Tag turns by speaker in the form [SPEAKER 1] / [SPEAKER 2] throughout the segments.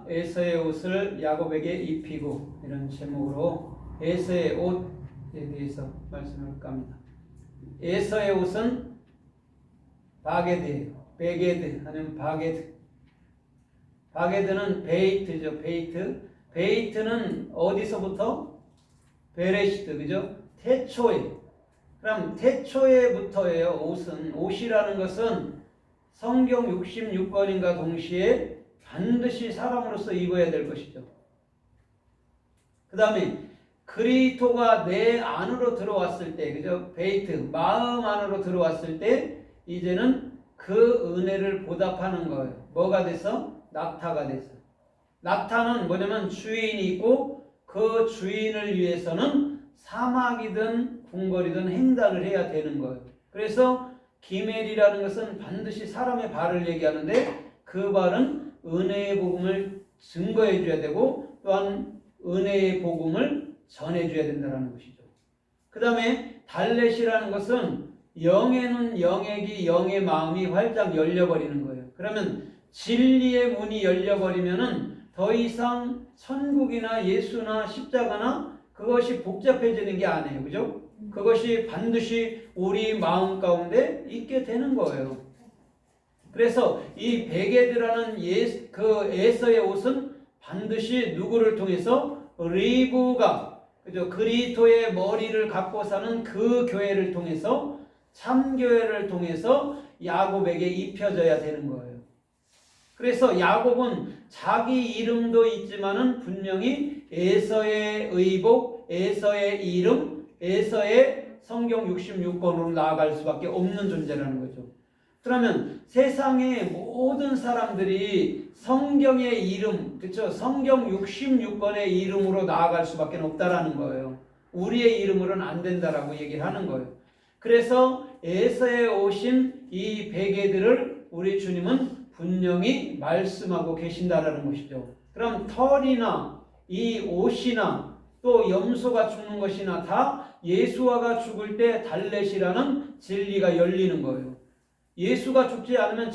[SPEAKER 1] 에서의 옷을 야곱에게 입히고, 이런 제목으로 에서의 옷에 대해서 말씀할까 합니다. 에서의 옷은 바게드예요. 베게드 하는 바게드. 바게드는 베이트죠. 베이트는 어디서부터? 베레시트, 그죠? 태초에. 그럼 태초에부터예요. 옷이라는 것은 성경 66권인가 동시에 반드시 사람으로서 입어야 될 것이죠. 그 다음에 그리스도가 내 안으로 들어왔을 때, 그죠? 베이트, 마음 안으로 들어왔을 때 이제는 그 은혜를 보답하는 거예요. 뭐가 돼서? 낙타가 돼서. 낙타는 뭐냐면 주인이 있고 그 주인을 위해서는 사막이든 궁궐이든 횡단을 해야 되는 거예요. 그래서 기멜이라는 것은 반드시 사람의 발을 얘기하는데 그 발은 은혜의 복음을 증거해 줘야 되고 또한 은혜의 복음을 전해 줘야 된다는 것이죠. 그 다음에 달렛이라는 것은 영에는 영액이 영의 마음이 활짝 열려버리는 거예요. 그러면 진리의 문이 열려버리면은 더 이상 천국이나 예수나 십자가나 그것이 복잡해지는 게 아니에요. 그죠? 그것이 반드시 우리 마음 가운데 있게 되는 거예요. 그래서 이 베게드라는 그 에서의 옷은 반드시 누구를 통해서? 리브가, 그죠? 그리스도의 머리를 갖고 사는 그 교회를 통해서, 참교회를 통해서 야곱에게 입혀져야 되는 거예요. 그래서 야곱은 자기 이름도 있지만은 분명히 에서의 의복, 에서의 이름, 에서의 성경 66권으로 나아갈 수밖에 없는 존재라는 거죠. 그러면 세상의 모든 사람들이 성경의 이름, 그렇죠? 성경 66권의 이름으로 나아갈 수밖에 없다라는 거예요. 우리의 이름으로는 안 된다라고 얘기를 하는 거예요. 그래서 에서에 오신 이 베게드를 우리 주님은 분명히 말씀하고 계신다라는 것이죠. 그럼 털이나 이 옷이나 또 염소가 죽는 것이나 다 예수와가 죽을 때 달렛이라는 진리가 열리는 거예요. 예수가 죽지 않으면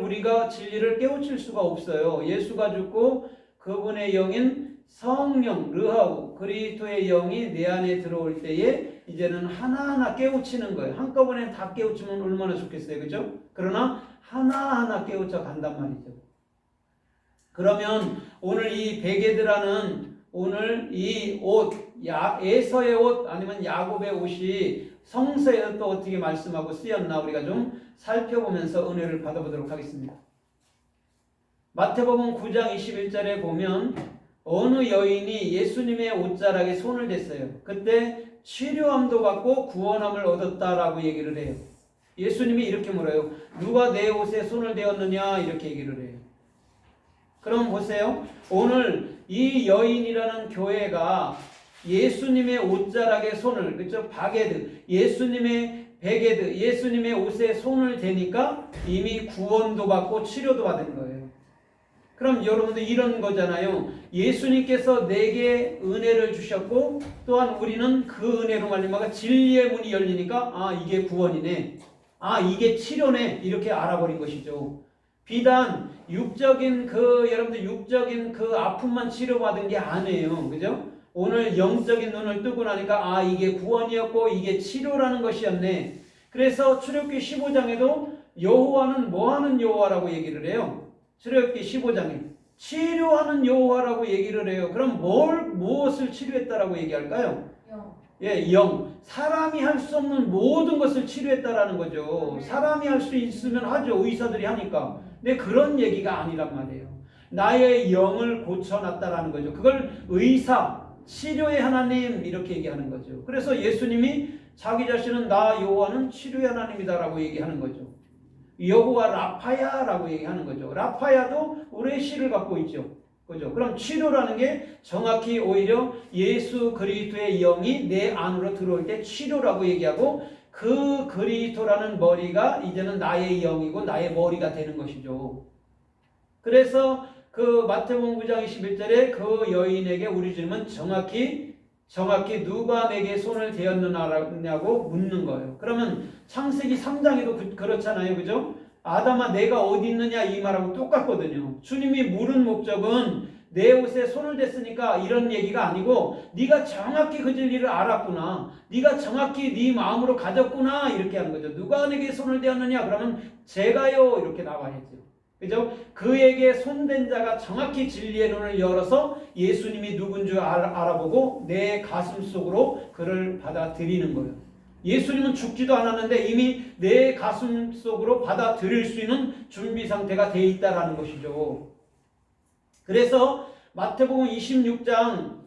[SPEAKER 1] 우리가 진리를 깨우칠 수가 없어요. 예수가 죽고 그분의 영인 성령 르하우 그리스도의 영이 내 안에 들어올 때에 이제는 하나하나 깨우치는 거예요. 한꺼번에 다 깨우치면 얼마나 좋겠어요. 그죠? 그러나 하나하나 깨우쳐 간단 말이죠. 그러면 오늘 이 베게드라는 오늘 이 옷, 에서의 옷 아니면 야곱의 옷이 성서에는 또 어떻게 말씀하고 쓰였나 우리가 좀 살펴보면서 은혜를 받아보도록 하겠습니다. 마태복음 9장 21절에 보면 어느 여인이 예수님의 옷자락에 손을 댔어요. 그때 치료함도 받고 구원함을 얻었다라고 얘기를 해요. 예수님이 이렇게 물어요. 누가 내 옷에 손을 대었느냐 이렇게 얘기를 해요. 그럼 보세요. 오늘 이 여인이라는 교회가 예수님의 옷자락에 손을, 그렇죠? 바게드, 예수님의 베게드, 예수님의 옷에 손을 대니까 이미 구원도 받고 치료도 받은 거예요. 그럼 여러분들 이런 거잖아요. 예수님께서 내게 은혜를 주셨고 또한 우리는 그 은혜로 말미암아 진리의 문이 열리니까 아 이게 구원이네, 아 이게 치료네 이렇게 알아버린 것이죠. 비단 여러분들 육적인 그 아픔만 치료받은 게 아니에요. 그죠? 오늘 영적인 눈을 뜨고 나니까 아 이게 구원이었고 이게 치료라는 것이었네. 그래서 출애굽기 15장에도 여호와는 뭐하는 여호와라고 얘기를 해요. 출애굽기 15장에 치료하는 여호와라고 얘기를 해요. 그럼 무엇을 치료했다라고 얘기할까요? 예, 영. 사람이 할 수 없는 모든 것을 치료했다라는 거죠. 사람이 할 수 있으면 하죠. 의사들이 하니까. 근데 그런 얘기가 아니란 말이에요. 나의 영을 고쳐놨다라는 거죠. 그걸 의사, 치료의 하나님 이렇게 얘기하는 거죠. 그래서 예수님이 자기 자신은 나 여호와는 치료의 하나님이다라고 얘기하는 거죠. 여호와 라파야라고 얘기하는 거죠. 라파야도 우리의 씨를 갖고 있죠. 그죠? 그럼 치료라는 게 정확히 오히려 예수 그리스도의 영이 내 안으로 들어올 때 치료라고 얘기하고 그 그리스도라는 머리가 이제는 나의 영이고 나의 머리가 되는 것이죠. 그래서 그 마태복음 9장 21절에 그 여인에게 우리 주님은 정확히 누가 내게 손을 대었느냐고 묻는 거예요. 그러면 창세기 3장에도 그렇잖아요. 그죠? 아담아 내가 어디 있느냐 이 말하고 똑같거든요. 주님이 물은 목적은 내 옷에 손을 댔으니까 이런 얘기가 아니고 네가 정확히 그 진리를 알았구나, 네가 정확히 네 마음으로 가졌구나, 이렇게 하는 거죠. 누가 내게 손을 대었느냐 그러면 제가요 이렇게 나와야죠. 그죠? 그에게 손댄 자가 정확히 진리의 눈을 열어서 예수님이 누군 줄 알아보고 내 가슴 속으로 그를 받아들이는 거예요. 예수님은 죽지도 않았는데 이미 내 가슴 속으로 받아들일 수 있는 준비 상태가 되어 있다는 것이죠. 그래서 마태복음 26장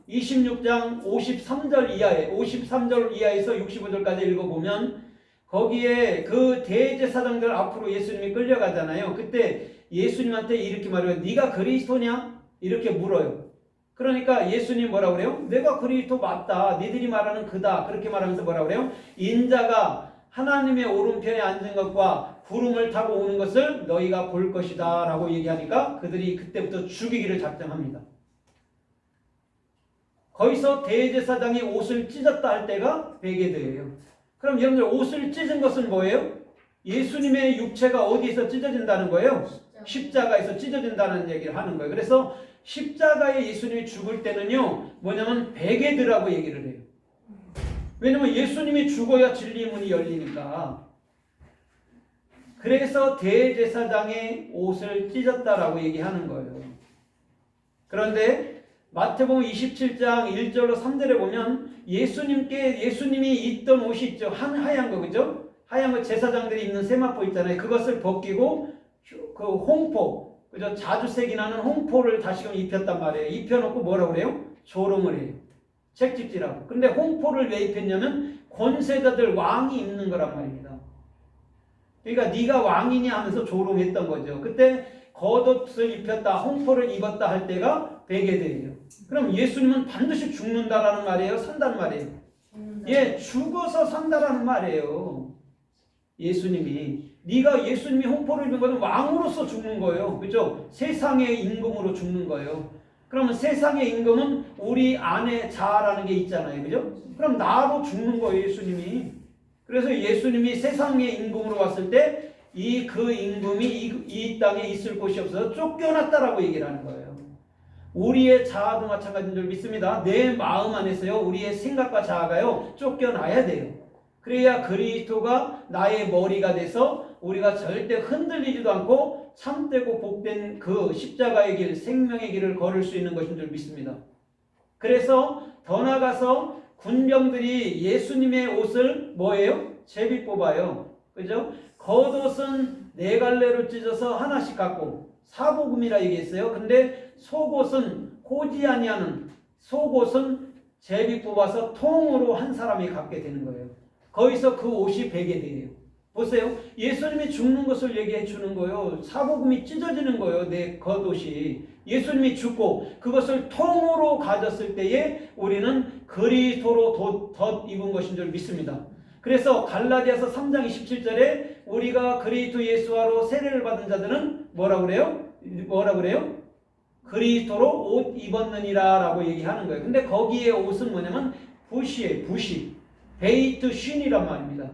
[SPEAKER 1] 53절 이하에서 65절까지 읽어보면 거기에 그 대제사장들 앞으로 예수님이 끌려가잖아요. 그때 예수님한테 이렇게 말해요. 네가 그리스도냐? 이렇게 물어요. 그러니까 예수님 뭐라고 그래요? 내가 그리스도 맞다. 니들이 말하는 그다. 그렇게 말하면서 뭐라고 그래요? 인자가 하나님의 오른편에 앉은 것과 구름을 타고 오는 것을 너희가 볼 것이다 라고 얘기하니까 그들이 그때부터 죽이기를 작정합니다. 거기서 대제사장이 옷을 찢었다 할 때가 베게드예요. 그럼 여러분들 옷을 찢은 것은 뭐예요? 예수님의 육체가 어디에서 찢어진다는 거예요? 십자가에서 찢어진다는 얘기를 하는 거예요. 그래서 십자가에 예수님이 죽을 때는요 뭐냐면 베게드라고 얘기를 해요. 왜냐면 예수님이 죽어야 진리의 문이 열리니까. 그래서 대제사장의 옷을 찢었다라고 얘기하는 거예요. 그런데 마태복음 27장 1절로 3절에 보면 예수님이 입던 옷이 있죠. 하얀 거, 그죠? 하얀 거 제사장들이 입는 세마포 있잖아요. 그것을 벗기고 그 홍포, 그죠? 자주색이 나는 홍포를 다시금 입혔단 말이에요. 입혀놓고 뭐라고 그래요? 조롱을 해요. 책찍질하고. 근데 홍포를 왜 입혔냐면 권세자들 왕이 입는 거란 말입니다. 그러니까 네가 왕이냐 하면서 조롱했던 거죠. 그때 겉옷을 입혔다, 홍포를 입었다 할 때가 베게드예요. 그럼 예수님은 반드시 죽는다라는 말이에요? 산다는 말이에요? 예, 죽어서 산다라는 말이에요. 예수님이. 네가 예수님이 홍포를 입은 것은 왕으로서 죽는 거예요. 그죠? 세상의 임금으로 죽는 거예요. 그러면 세상의 임금은 우리 안에 자아라는 게 있잖아요. 그죠? 그럼 나로 죽는 거예요, 예수님이. 그래서 예수님이 세상의 임금으로 왔을 때 그 임금이 이 땅에 있을 곳이 없어서 쫓겨났다라고 얘기를 하는 거예요. 우리의 자아도 마찬가지인 줄 믿습니다. 내 마음 안에서요, 우리의 생각과 자아가요, 쫓겨나야 돼요. 그래야 그리스도가 나의 머리가 돼서 우리가 절대 흔들리지도 않고 참되고 복된 그 십자가의 길, 생명의 길을 걸을 수 있는 것인 줄 믿습니다. 그래서 더 나아가서 군병들이 예수님의 옷을 뭐예요? 제비 뽑아요. 그죠? 겉옷은 4갈래로 찢어서 하나씩 갖고 사복음이라 얘기했어요. 근데 속옷은 호지 아니하는 속옷은 제비 뽑아서 통으로 한 사람이 갖게 되는 거예요. 거기서 그 옷이 베게드예요. 보세요. 예수님이 죽는 것을 얘기해 주는 거예요. 사복음이 찢어지는 거예요. 내 겉옷이. 예수님이 죽고 그것을 통으로 가졌을 때에 우리는 그리스도로 덧 입은 것인 줄 믿습니다. 그래서 갈라디아서 3장 27절에 우리가 그리스도 예수와로 세례를 받은 자들은 뭐라고 그래요? 그리스도로 옷 입었느니라 라고 얘기하는 거예요. 근데 거기에 옷은 뭐냐면 붓이에요. 붓이. 베이트 쉰이란 말입니다.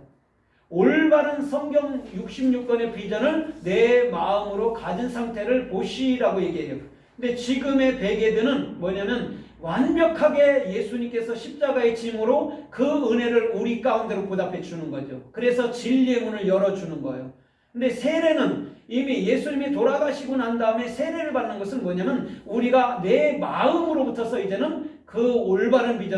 [SPEAKER 1] 올바른 성경 66권의 비전을 내 마음으로 가진 상태를 보시라고 얘기해요. 근데 지금의 베게드는 뭐냐면 완벽하게 예수님께서 십자가의 짐으로 그 은혜를 우리 가운데로 보답해 주는 거죠. 그래서 진리의 문을 열어주는 거예요. 근데 세례는 이미 예수님이 돌아가시고 난 다음에 세례를 받는 것은 뭐냐면 우리가 내 마음으로부터서 이제는 그 올바른 비전을